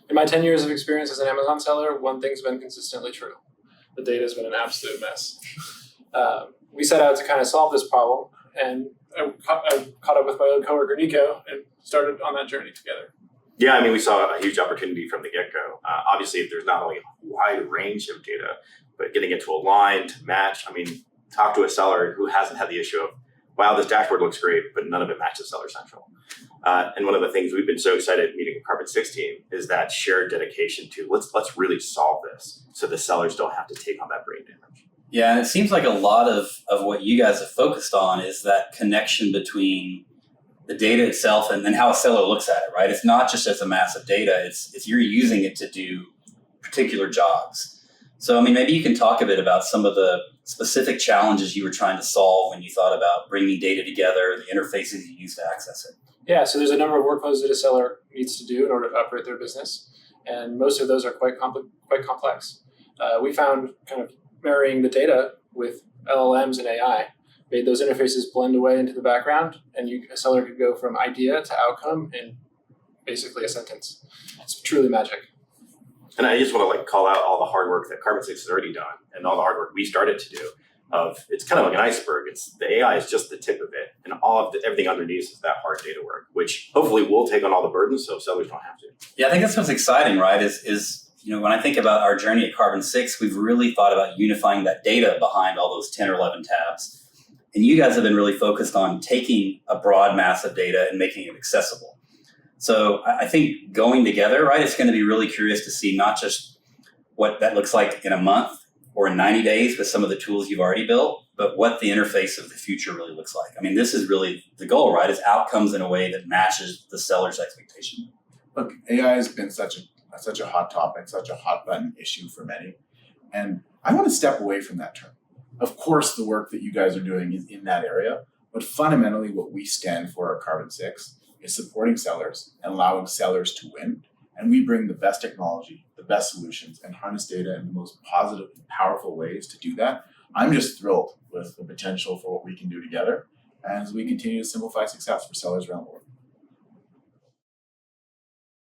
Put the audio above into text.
In my 10 years of experience as an Amazon seller, one thing's been consistently true. The data has been an absolute mess. We set out to kind of solve this problem, and I caught up with my old coworker, Nikko, and started on that journey together. Yeah, I mean, we saw a huge opportunity from the get-go. Obviously, there's not only a wide range of data, but getting it to align, to match. I mean, talk to a seller who hasn't had the issue of, wow, this dashboard looks great, but none of it matches Seller Central. And one of the things we've been so excited meeting the Carbon6 team is that shared dedication to let's really solve this so the sellers don't have to take on that brain damage. Yeah, and it seems like a lot of what you guys have focused on is that connection between the data itself and how a seller looks at it, right? It's not just as a mass of data, it's you're using it to do particular jobs. So, I mean, maybe you can talk a bit about some of the specific challenges you were trying to solve when you thought about bringing data together, the interfaces you use to access it. Yeah, so there's a number of workflows that a seller needs to do in order to operate their business, and most of those are quite complex. We found kind of marrying the data with LLMs and AI made those interfaces blend away into the background, and a seller could go from idea to outcome in basically a sentence. It's truly magic. And I just want to call out all the hard work that Carbon6 has already done and all the hard work we started to do. It's kind of like an iceberg. The AI is just the tip of it, and everything underneath is that hard data work, which hopefully will take on all the burden so sellers don't have to. Yeah, I think that's what's exciting, right? Is when I think about our journey at Carbon6, we've really thought about unifying that data behind all those 10 or 11 tabs. And you guys have been really focused on taking a broad mass of data and making it accessible. So I think going together, right, it's going to be really curious to see not just what that looks like in a month or in 90 days with some of the tools you've already built, but what the interface of the future really looks like. I mean, this is really the goal, right, is outcomes in a way that matches the seller's expectation. Look, AI has been such a hot topic, such a hot button issue for many. And I want to step away from that term. Of course, the work that you guys are doing is in that area, but fundamentally what we stand for at Carbon6 is supporting sellers and allowing sellers to win. And we bring the best technology, the best solutions, and harness data in the most positive and powerful ways to do that. I'm just thrilled with the potential for what we can do together as we continue to simplify success for sellers around the world.